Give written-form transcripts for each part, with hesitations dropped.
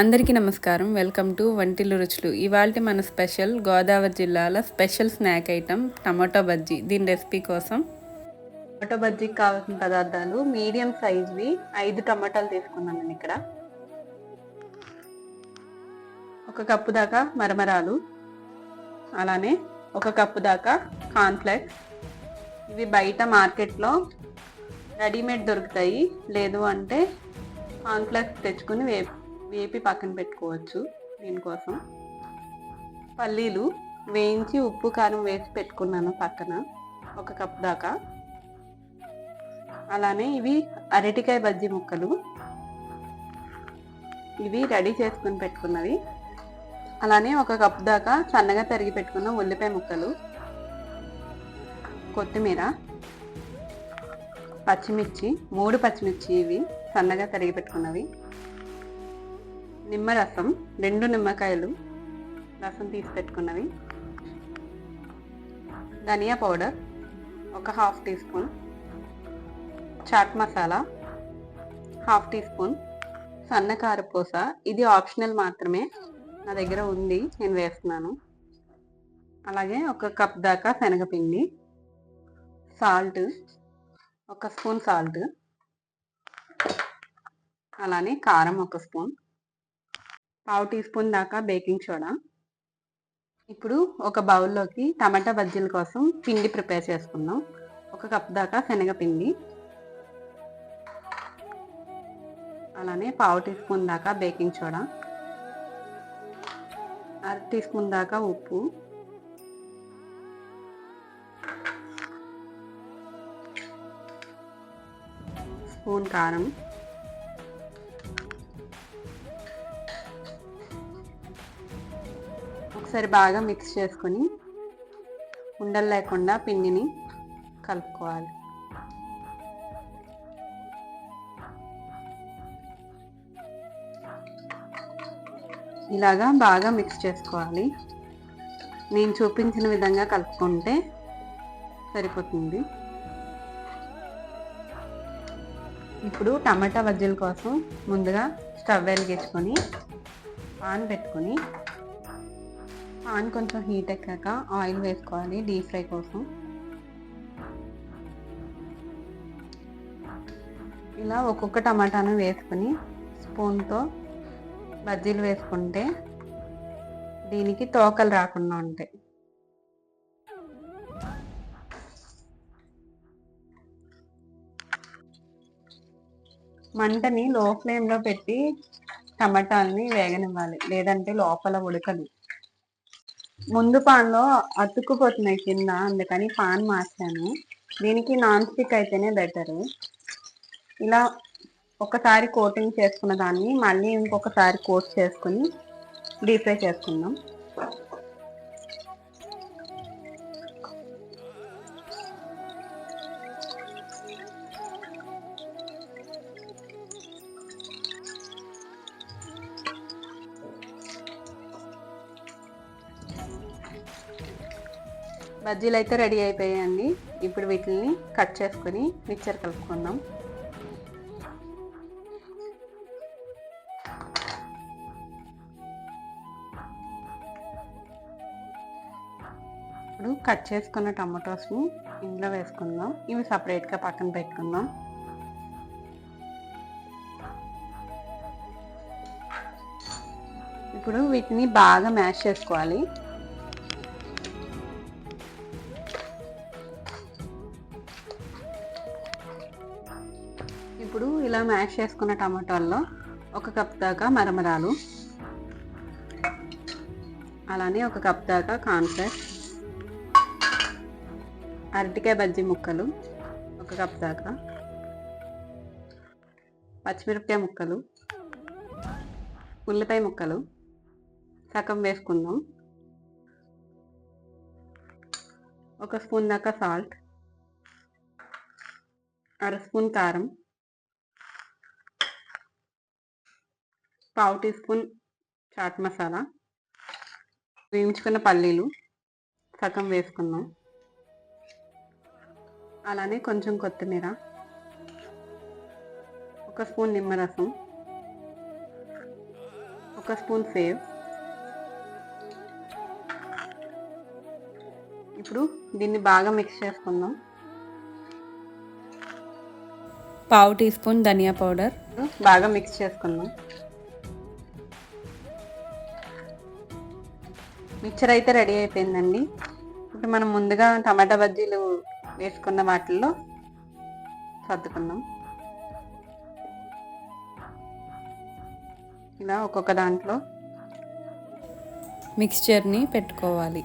అందరికీ నమస్కారం. Welcome to వంటిల్లు రుచులు. ఇవాల్టి మన స్పెషల్ గోదావరి జిల్లాల special snack item tomato bajji. దీని రెసిపీ కోసం టమాటో బజ్జీకి కావాల్సిన పదార్థాలు మీడియం సైజ్వి 5 టమాటాలు తీసుకున్నాను నేను ఇక్కడ. 1 కప్పు దాకా మరమరాలు, అలానే 1 కప్పు దాకా కార్న్ఫ్లెక్స్. ఇవి బయట మార్కెట్లో రెడీమేడ్ దొరుకుతాయి, లేదు అంటే కార్న్ఫ్లెక్స్ తెచ్చుకుని వేపి పక్కన పెట్టుకోవచ్చు. దీనికోసం పల్లీలు వేయించి ఉప్పు కారం వేసి పెట్టుకున్నాను పక్కన 1 కప్ దాకా. అలానే ఇవి అరటికాయ బజ్జీ ముక్కలు, ఇవి రెడీ చేసుకుని పెట్టుకున్నవి. అలానే 1 కప్ దాకా సన్నగా తరిగి పెట్టుకున్న ఉల్లిపాయ ముక్కలు, కొత్తిమీర, పచ్చిమిర్చి 3 పచ్చిమిర్చి ఇవి సన్నగా తరిగి పెట్టుకున్నవి, నిమ్మరసం 2 నిమ్మకాయలు రసం తీసి పెట్టుకున్నవి, ధనియా powder 1/2 teaspoon, chaat masala 1/2 teaspoon, సన్న కారపూస ఇది ఆప్షనల్ మాత్రమే, నా దగ్గర ఉంది నేను వేస్తున్నాను. అలాగే 1 కప్ దాకా శనగపిండి, సాల్ట్ 1 స్పూన్ సాల్ట్, అలానే కారం 1 స్పూన్, 1/2 టీ స్పూన్ దాకా బేకింగ్ సోడా. ఇప్పుడు ఒక బౌల్లోకి టమాటా బజ్జీల కోసం పిండి ప్రిపేర్ చేసుకుందాం. 1 కప్ దాకా శనగపిండి, అలానే 1/2 టీ స్పూన్ దాకా బేకింగ్ సోడా, 1/2 టీ స్పూన్ దాకా ఉప్పు, స్పూన్ కారం, ఒకసారి బాగా మిక్స్ చేసుకొని ఉండలు లేకుండా పిండిని కలుపుకోవాలి. ఇలాగా బాగా మిక్స్ చేసుకోవాలి. నేను చూపించిన విధంగా కలుపుకుంటే సరిపోతుంది. ఇప్పుడు టమాటా బజ్జీల కోసం ముందుగా స్టవ్ వెలిగించుకొని పాన్ పెట్టుకొని, పాన్ కొంచెం హీట్ ఎక్కాక ఆయిల్ వేసుకోవాలి డీప్ ఫ్రై కోసం. ఇలా ఒక్కొక్క టమాటాను వేసుకొని స్పూన్తో బజ్జీలు వేసుకుంటే దీనికి తోకలు రాకుండా ఉంటాయి. మంటని లో ఫ్లేమ్లో పెట్టి టమాటాలని వేగనివ్వాలి, లేదంటే లోపల ఉడకదు. ముందు పాన్లో అతుక్కుపోతున్నాయి కింద, అందుకని పాన్ మార్చాను. దీనికి నాన్ స్టిక్ అయితేనే బెటరు. ఇలా ఒకసారి కోటింగ్ చేసుకున్న దాన్ని మళ్ళీ ఇంకొకసారి కోట్ చేసుకుని డీప్ ఫ్రై చేసుకుందాం. బజ్జీలు అయితే రెడీ అయిపోయాయండి. ఇప్పుడు వీటిని కట్ చేసుకొని మిక్చర్ కలుపుకుందాం. ఇప్పుడు కట్ చేసుకున్న టమాటోస్ని ఇందులో వేసుకుందాం. ఇవి సపరేట్గా పక్కన పెట్టుకుందాం. ఇప్పుడు వీటిని బాగా మ్యాష్ చేసుకోవాలి. ఇప్పుడు ఇలా మ్యాష్ చేసుకున్న టమాటాల్లో 1 కప్ దాకా మరమరాలు, అలానే 1 కప్ దాకా కార్న్ఫ్లెక్స్, అరటికాయ బజ్జీ ముక్కలు 1 కప్ దాకా, పచ్చిమిరపకాయ ముక్కలు, ఉల్లిపాయ ముక్కలు సగం వేసుకుందాం, 1 స్పూన్ దాకా సాల్ట్, 1/2 స్పూన్ కారం, 1/2 టీ స్పూన్ చాట్ మసాలా, వేయించుకున్న పల్లీలు సగం వేసుకుందాం, అలానే కొంచెం కొత్తిమీర, 1 స్పూన్ నిమ్మరసం, 1 స్పూన్ సేవ్. ఇప్పుడు దీన్ని బాగా మిక్స్ చేసుకుందాం. పావు టీ స్పూన్ ధనియా పౌడర్. బాగా మిక్స్ చేసుకుందాం. మిక్చర్ అయితే రెడీ అయిపోయిందండి. ఇప్పుడు మనం ముందుగా టమాటా బజ్జీలు వేసుకున్న వాటిల్లో సర్దుకుందాం. ఇలా ఒక్కొక్క దాంట్లో మిక్స్చర్ని పెట్టుకోవాలి.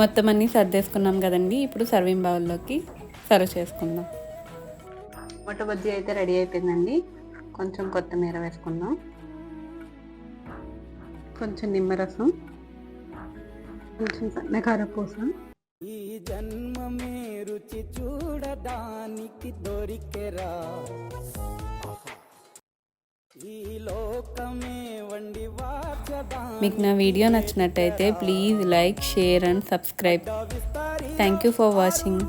మొత్తం అన్నీ సర్దేసుకున్నాం కదండి. ఇప్పుడు సర్వింగ్ బౌల్లోకి సర్వ్ చేసుకుందాం. టమాటో బజ్జీ అయితే రెడీ అయిపోయిందండి. కొంచెం కొత్తిమీర వేసుకుందాం, కొంచెం నిమ్మరసం, కొంచెం సన్నకారపూస. ఈ జన్మమే రుచి చూడడానికి దొరికెరా, ఈ లోకమే వండి వాచదా. మీకు నా వీడియో నచ్చినట్టయితే please like, share and subscribe. Thank you for watching.